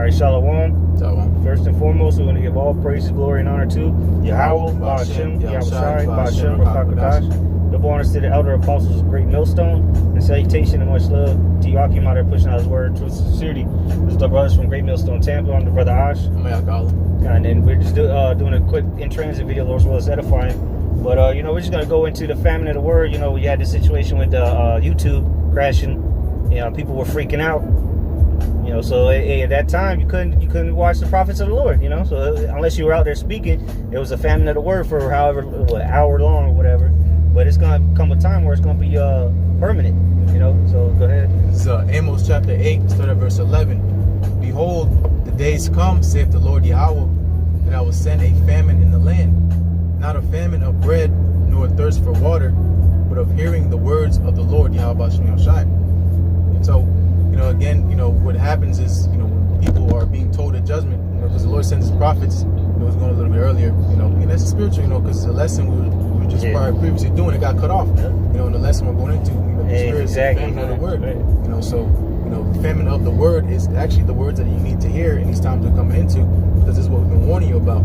All right, Shalom. Shalom. First and foremost, we're going to give all praise, glory, and honor to Yahweh, Ba'ashem, Yahushai, Ba'ashem, Rakakadash. Double honors to the elder apostles of Great Millstone, and salutation and much love to Yakim out there pushing out his word, truth, and sincerity. This is the brothers from Great Millstone, Tampa. I'm the brother Ash. And then we're just doing a quick in-transit video, Lord's will is edifying. But, we're just going to go into the famine of the word. We had this situation with YouTube crashing. People were freaking out. So at that time you couldn't watch the prophets of the Lord. So unless you were out there speaking, it was a famine of the word for however hour long or whatever. But it's gonna come a time where it's gonna be permanent. So go ahead. This is Amos chapter 8, start at verse 11. Behold, the days come, saith the Lord Yahweh, that I will send a famine in the land, not a famine of bread, nor a thirst for water, but of hearing the words of the Lord Yahweh Shai. And so, again, what happens is, when people are being told a judgment, because the Lord sends his prophets, it was going a little bit earlier, and that's spiritual, because the lesson we were just previously doing, it got cut off, and the lesson we're going into, the spirit is the famine of the word, so, the famine of the word is actually the words that you need to hear in these times we're coming into, because this is what we've been warning you about,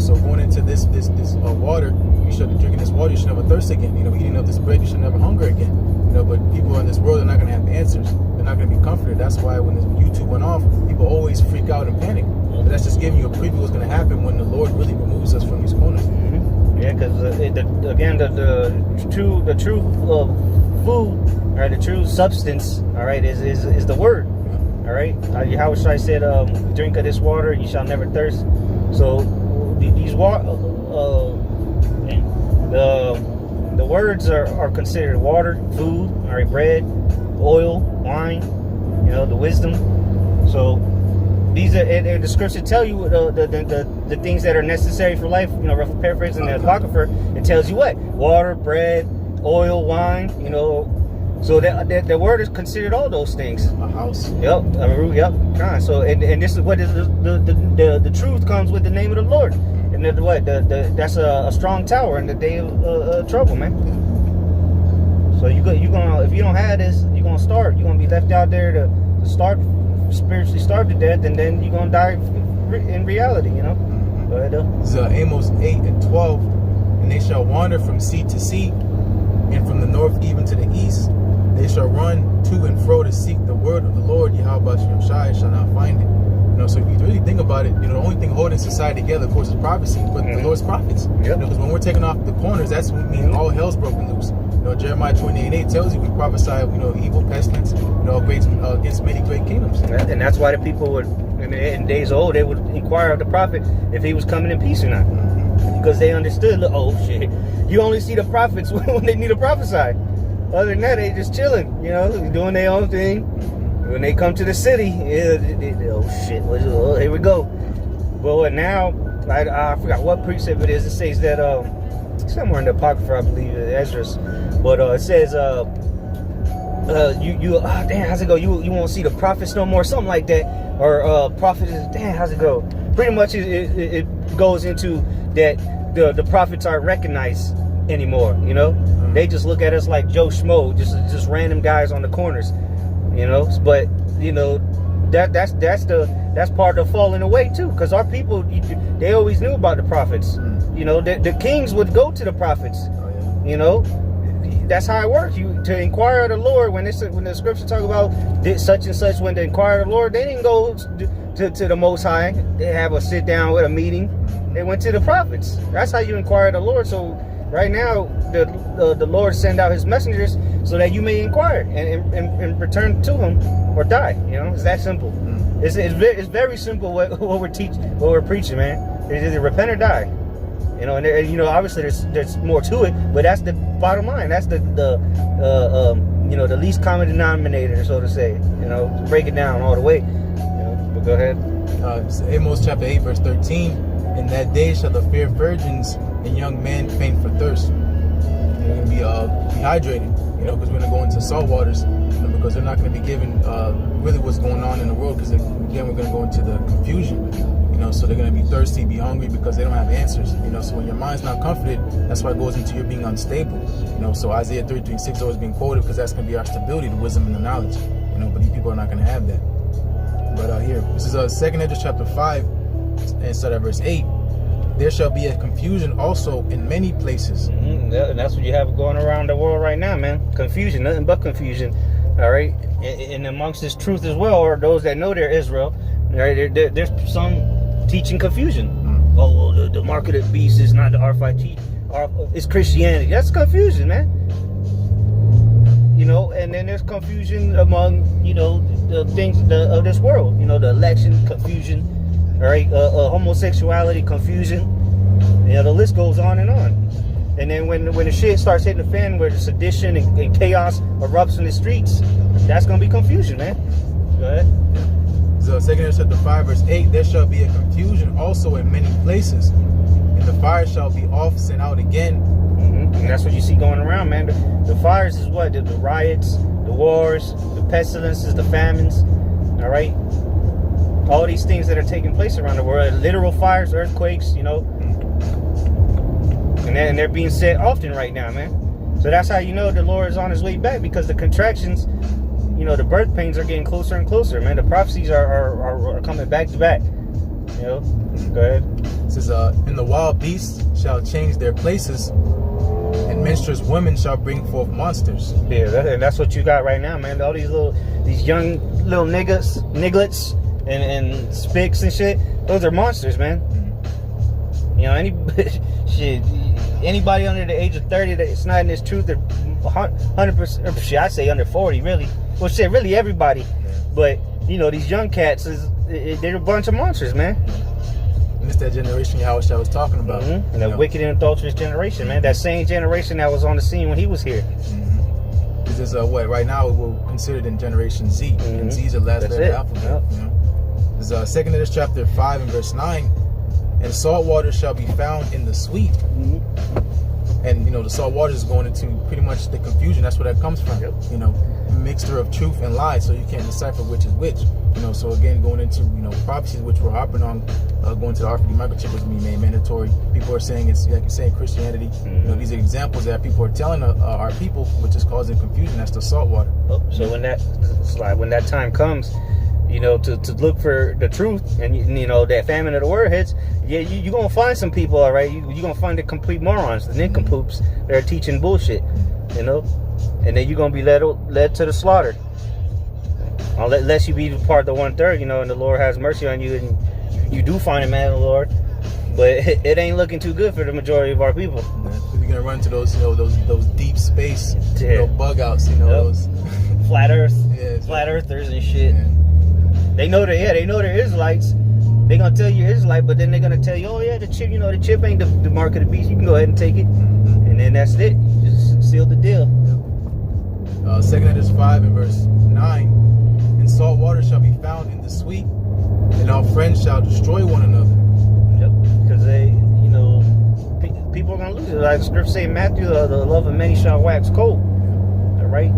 so going into this water, you should be drinking this water, you should never thirst again, eating of this bread, you should never hunger again. But people in this world are not going to have answers. They're not going to be comforted. That's why when this YouTube went off, people always freak out and panic. But that's just giving you a preview of what's going to happen when the Lord really removes us from these corners. Mm-hmm. Yeah, because again, the true food, or the true substance, all right, is the word. All right, Yahushua said, "Drink of this water, you shall never thirst." So these the words are considered water, food, all right, bread, oil, wine, the wisdom. So these are, and the scripture tell you the things that are necessary for life. Roughly paraphrasing the Apocrypha, it tells you what: water, bread, oil, wine. So that the word is considered all those things. A house. Yep. So and this is what is the truth comes with the name of the Lord. And that's a strong tower in the day of trouble, man. So you gonna, if you don't have this, you're gonna starve. You're gonna be left out there to spiritually starve to death, and then you're gonna die in reality. Go ahead, though. This is Amos 8 and 12. And they shall wander from sea to sea, and from the north even to the east. They shall run to and fro to seek the word of the Lord Yahweh Shai, shall not find it. So if you really think about it, the only thing holding society together, of course, is prophecy, but the Lord's prophets. Because when we're taking off the corners, that's what means all hell's broken loose. Jeremiah 28:8 tells you we prophesy, evil, pestilence, against many great kingdoms. And that's why the people would, in days old, they would inquire of the prophet if he was coming in peace or not, because they understood. Oh shit, you only see the prophets when they need to prophesy. Other than that, they just chilling, doing their own thing. When they come to the city, oh shit, here we go. Well, now, I forgot what precept it is. It says that, somewhere in the Apocrypha, I believe, Ezra's, but it says, how's it go? You won't see the prophets no more, something like that. Or prophets, how's it go? Pretty much it goes into that the prophets aren't recognized anymore, They just look at us like Joe Schmo, just random guys on the corners. But that's part of falling away too, because our people, they always knew about the prophets. The kings would go to the prophets. That's how it works. To inquire of the Lord, when the scripture talk about such and such, when they inquire of the Lord, they didn't go to the Most High. They have a sit down with a meeting. They went to the prophets. That's how you inquire of the Lord. So right now, the Lord send out his messengers so that you may inquire and return to him or die. It's that simple. It's very simple what we're preaching, man. It's either repent or die. And obviously there's more to it, but that's the bottom line. That's the least common denominator, so to say. Break it down all the way. But go ahead. Amos chapter 8 verse 13. In that day shall the fair virgins and young men faint for thirst. They're going to be dehydrated, because we're going to go into salt waters, because they're not going to be given really what's going on in the world, because again, we're going to go into the confusion, so they're going to be thirsty, be hungry, because they don't have answers, so when your mind's not comforted, that's why it goes into your being unstable, so Isaiah 33:6 is always being quoted, because that's going to be our stability, the wisdom and the knowledge, but these people are not going to have that. But here, this is 2nd Ezra chapter 5, and start at verse 8. There shall be a confusion also in many places. And that's what you have going around the world right now, man. Confusion, nothing but confusion. All right, and amongst this truth as well, or those that know they're Israel, all right, there's some teaching confusion. Oh, well, the mark of the beast is not the RFID. It's Christianity. That's confusion, man. You know, and then there's confusion among, you know, the things of this world. You know, the election confusion. All right, homosexuality confusion. You know, the list goes on and on. And then when the shit starts hitting the fan, where the sedition and chaos erupts in the streets, that's gonna be confusion, man. Go ahead. So 2nd Ezra chapter 5 verse 8, there shall be a confusion also in many places, and the fire shall be oft sent out again. And that's what you see going around, man. The fires is what? The riots, the wars, the pestilences, the famines. All right, all these things that are taking place around the world, literal fires, earthquakes, you know, and they're being said often right now, man. So that's how you know the Lord is on his way back, because the contractions, you know, the birth pains are getting closer and closer, man. The prophecies are coming back to back. You know, go ahead. It says, and the wild beasts shall change their places, and menstruous women shall bring forth monsters. Yeah, and that's what you got right now, man. All these young little nigglets and spics and shit. Those are monsters, man. You know, anybody under the age of 30 that's not in this truth, they're 100%. Shit, I say under 40, really. Well, shit, really everybody. But you know, these young cats they're a bunch of monsters, man. And it's that generation Yahushua was talking about. And the wicked and adulterous generation, man. That same generation that was on the scene when he was here. This is what right now we'll consider it in Generation Z. And Z is the last letter of the alphabet. Yep. You know? This is 2nd Ezra chapter 5 and verse 9. And salt water shall be found in the sweet. And you know, the salt water is going into pretty much the confusion. That's where that comes from. You know, mixture of truth and lies, so you can't decipher which is which. You know, so again, going into, you know, prophecies which we're hopping on, going to the RFID microchip was being made mandatory. People are saying it's like you're saying Christianity. You know, these are examples that people are telling our people, which is causing confusion. That's the salt water. So when that time comes, you know, to look for the truth, and you know, that famine of the word hits, yeah, you're gonna find some people, all right. You're gonna find the complete morons, the nincompoops that are teaching bullshit, you know, and then you're gonna be led to the slaughter, unless you be part of the 1/3, you know, and the Lord has mercy on you, and you do find a man of the Lord. But it ain't looking too good for the majority of our people. You're gonna run to those, you know, those deep space, you know, bug outs, you know, those flat Earth, yeah, flat earthers and shit. Yeah. They know they're Israelites. They gonna tell you Israelite, but then they're gonna tell you, oh yeah, the chip ain't the mark of the beast. You can go ahead and take it, and then that's it. You just seal the deal. 2nd Ezra 5 and verse 9. And salt water shall be found in the sweet, and all friends shall destroy one another. Yep, because they, you know, people are gonna lose it. Like the scripture say in Matthew, the love of many shall wax cold. All right.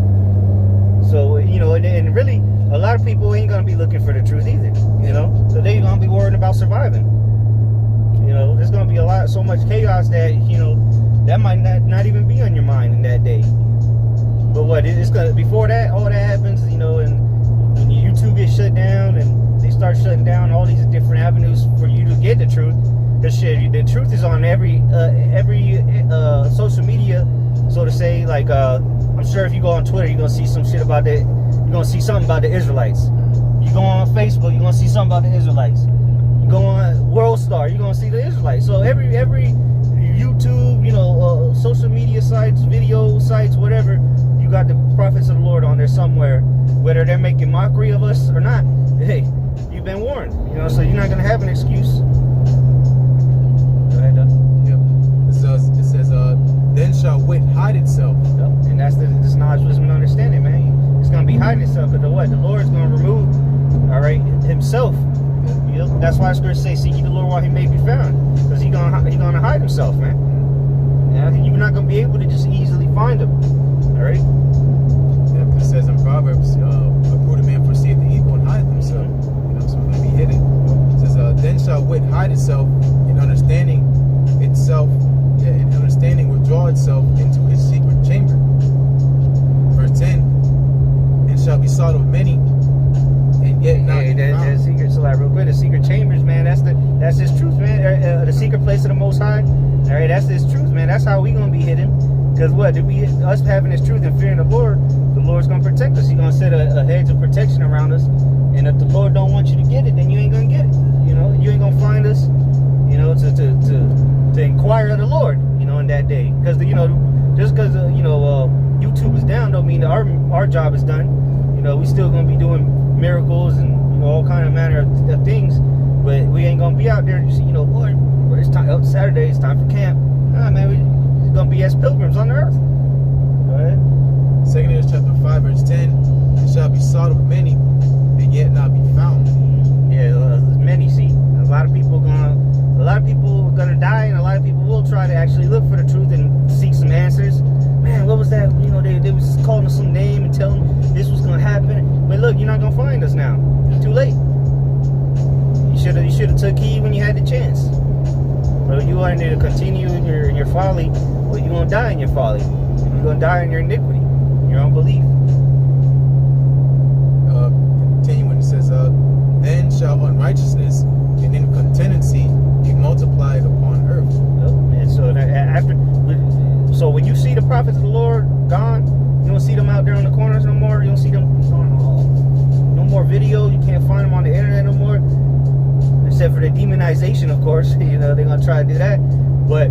So you know, and really, a lot of people ain't gonna be looking for the truth either. You know, so they're gonna be worried about surviving. You know, there's gonna be so much chaos that, you know, that might not even be on your mind in that day. But what it's gonna, before that, all that happens, you know, and when YouTube gets shut down and they start shutting down all these different avenues for you to get the truth. Because shit, the truth is on every social media, so to say. Like I'm sure if you go on Twitter, you're gonna see some shit about that. You're gonna see something about the Israelites. You go on Facebook, you're gonna see something about the Israelites. You go on World Star, you're gonna see the Israelites. So every YouTube, you know, social media sites, video sites, whatever, you got the prophets of the Lord on there somewhere. Whether they're making mockery of us or not, hey, you've been warned. You know, so you're not gonna have an excuse. Go ahead, Doug. Yep. It says, then shall wit hide itself. Yep. And that's this knowledge, wisdom, and understanding, man. It's gonna be hiding itself, because the Lord's gonna remove, all right, himself. You know, that's why scripture say, "Seek ye the Lord while he may be found," because he gonna hide himself, man. And you're not gonna be able to just easily find him. All right. Yeah, it says in Proverbs, "A prudent man foreseeth the evil and hideth himself." You know, so it's gonna be hidden. It says, "Then shall wit hide itself, in understanding itself, in understanding withdraw itself into his secret chamber." Verse 10. And shall be sought of many, and yet not found. secret chambers, man. That's His truth, man. The secret place of the Most High. All right, that's His truth, man. That's how we gonna be hidden. Because what? Us having His truth and fearing the Lord's gonna protect us. He's gonna set a hedge of protection around us. And if the Lord don't want you to get it, then you ain't gonna get it. You know, you ain't gonna find us. You know, to inquire of the Lord. You know, in that day. Because you know, just because YouTube is down, don't mean that our job is done. You know, we still gonna be doing miracles and all kind of manner of things, but we ain't gonna be out there just, Lord, it's time. Oh, Saturday, it's time for camp. Nah, man, we're gonna be as pilgrims on the earth. Go ahead. 2 Corinthians chapter 5, verse 10. It shall be sought of many, and yet not be found. Yeah, many. See, a lot of people are gonna die, and a lot of people will try to actually look for the truth and seek some answers. Man, what was that? You know, they was just calling us some name and telling this was gonna happen. But look, you're not gonna find us now. Too late. You should have took heed when you had the chance. But you wanted to continue in your folly, well, you're gonna die in your folly. You're gonna die in your iniquity, your unbelief. Continuing, it says, then shall unrighteousness and incontinency be multiplied upon earth. And so when you see the prophets of the Lord gone, you don't see them out there on the corners no more. You don't see them no more video. You can't find them on the internet no more, except for the demonization, of course. You know, they're gonna try to do that, but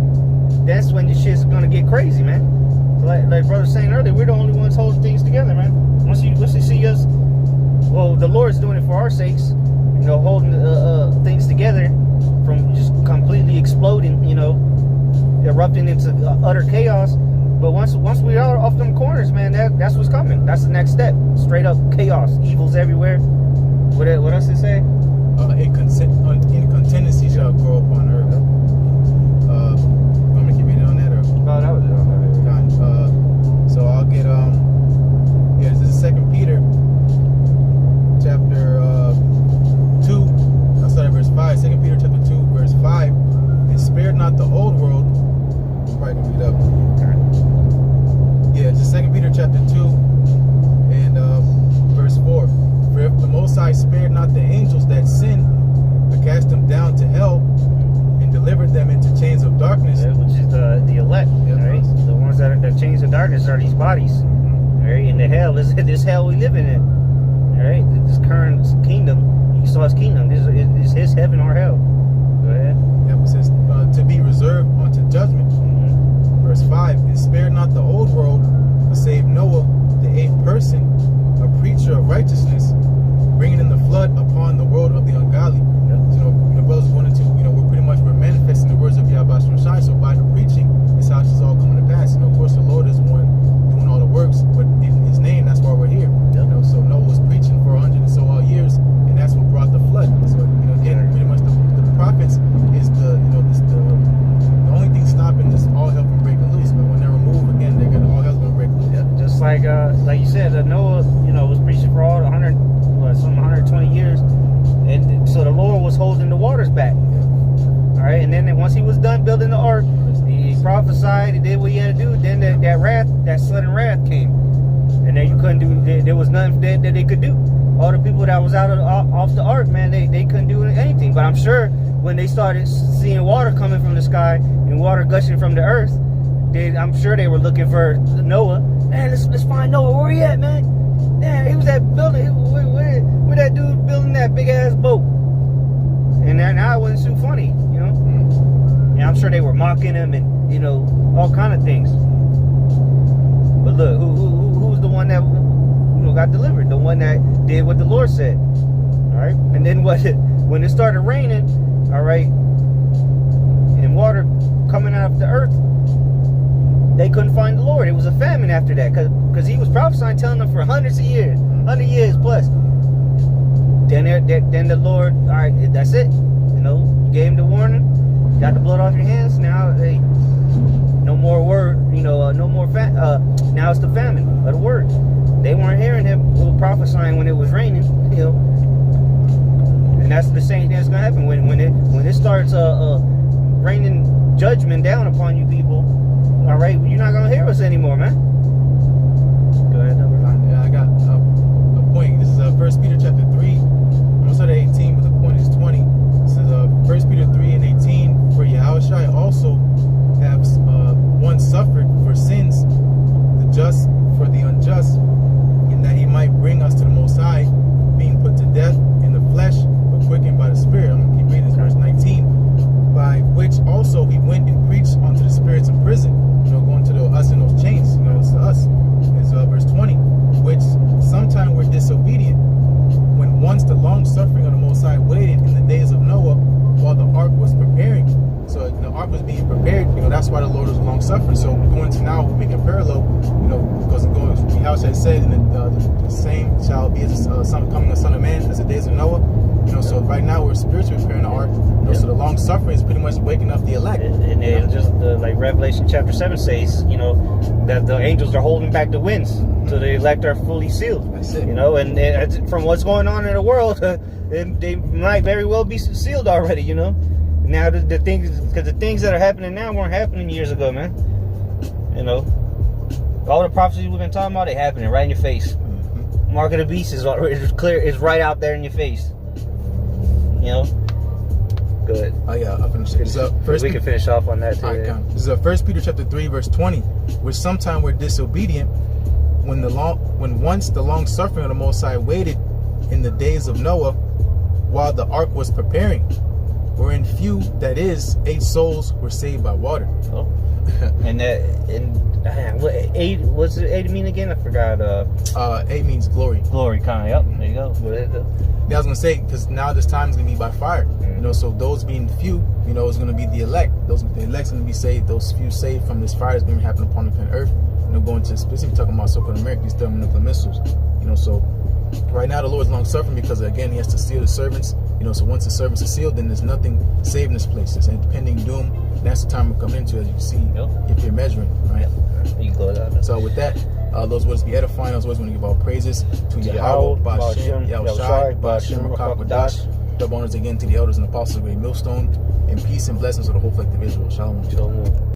that's when the shit's gonna get crazy, man. So like brother was saying earlier, we're the only ones holding things together, man. Once you see us, well, the Lord's doing it for our sakes, holding things together from just completely exploding, erupting into utter chaos. But once we are off them corners, man, that's what's coming. That's the next step. Straight up chaos, evils everywhere. What else it say? Incontinency shall grow upon earth. Want me to keep reading on that, or? No, that was it. So I'll get this is 2 Peter chapter 2. I'll start at verse 5. 2 Peter chapter 2, verse 5. And spared not the old world. Probably gonna read it up. Yeah, it's 2 Peter chapter 2 and verse 4. For if the Most High spared not the angels that sinned, but cast them down to hell and delivered them into chains of darkness, which is the elect, right? The ones that chains of darkness are these bodies, right? In the hell is this hell we living in, right? This current kingdom, Esau's kingdom. This is his heaven or hell. Go ahead. Yeah, it says to be reserved unto judgment. Verse 5, and spared not the old world, but saved Noah, the eighth person, a preacher of righteousness, bringing in the flood upon the world of the ungodly. Yep. The brothers wanted to, we're manifesting the words of Yahweh Shai. So by the preaching, it's how this is all coming to pass. Of course, the Lord is the one doing all the works, but in His name, that's why we're here. Yep. So Noah was preaching for 100 and so odd years, and that's what brought the flood. So again, pretty much the prophets is the only thing stopping this all hell from breaking loose. But when they're removed again, all hell's gonna break loose. Yeah, just like you said, Noah, was preaching for all 120 years, and so the Lord was holding the waters back. All right, and then once He was done building the ark, He prophesied, He did what He had to do. Then that sudden wrath came, and then you couldn't do. There was nothing that they could do. All the people that was off the ark, man, they couldn't do anything. But I'm sure when they started seeing water coming from the sky and water gushing from the earth, I'm sure they were looking for Noah. Man, let's find Noah. Where he at, man? Man, he was at building. Where that dude building that big ass boat? And now it wasn't too funny, And I'm sure they were mocking him and all kind of things. But look, who's the one that got delivered? The one that did what the Lord said. All right, and then when it started raining, all right, and water coming out of the earth, they couldn't find the Lord. It was a famine after that, because He was prophesying, telling them for hundreds of years, 100 years plus. Then the Lord, all right, that's it. Gave him the warning, got the blood off your hands. Now no more word, no more now it's the famine of the word. They weren't hearing Him prophesying when it was raining, and that's the same thing that's gonna happen when it starts raining judgment down upon you people. All right, you're not gonna hear us anymore, man. Go ahead, number 9. Yeah, I got a point. This is 1 Peter chapter 3. I'm gonna start at 18, but the point is 20. once the long suffering of the Most High waited in the days of Noah while the ark was preparing. So the ark was being prepared, that's why the Lord was long suffering. So going to now, we can parallel, because going, how should I said, the same shall be as coming a son of man as the days of Noah. So right now we're spiritually preparing the ark. So the long suffering is pretty much waking up the elect. And then just like Revelation chapter 7 says, that the angels are holding back the winds, so the elect are fully sealed. That's it. And from what's going on in the world, they might very well be sealed already. Now the things, because the things that are happening now weren't happening years ago, man. All the prophecies we've been talking about, they happening right in your face. Mark of the beast is clear, is right out there in your face. Good. Oh yeah, I finished it. We can finish off on that too. Right, this is 1 Peter chapter 3 verse 20, which sometime we're disobedient when once the long suffering of the Most High waited in the days of Noah while the ark was preparing, wherein few, that is, 8 souls were saved by water. Oh. What's it 8 mean again? I forgot. 8 means glory. Glory, kind of. Yep. There you go. I was gonna say, because now this time is gonna be by fire. So those being few, is gonna be the elect. The elect's gonna be saved. Those few saved from this fire is gonna happen upon the planet Earth. Going to specifically talking about so-called America, these thermonuclear missiles. So right now the Lord's long suffering because again he has to seal the servants. So once the servants are sealed, then there's nothing saving this place. It's impending doom. That's the time we're coming into, as you can see, if you're measuring, right? You go down. So with that, those words be edifying. Those words want to give all praises to Yahweh, Ba'Shem, Yahushai, Ba'Shem, Rakakadash. Double honors again to the elders and apostles of Great Millstone, and peace and blessings of the whole collective Israel. Shalom.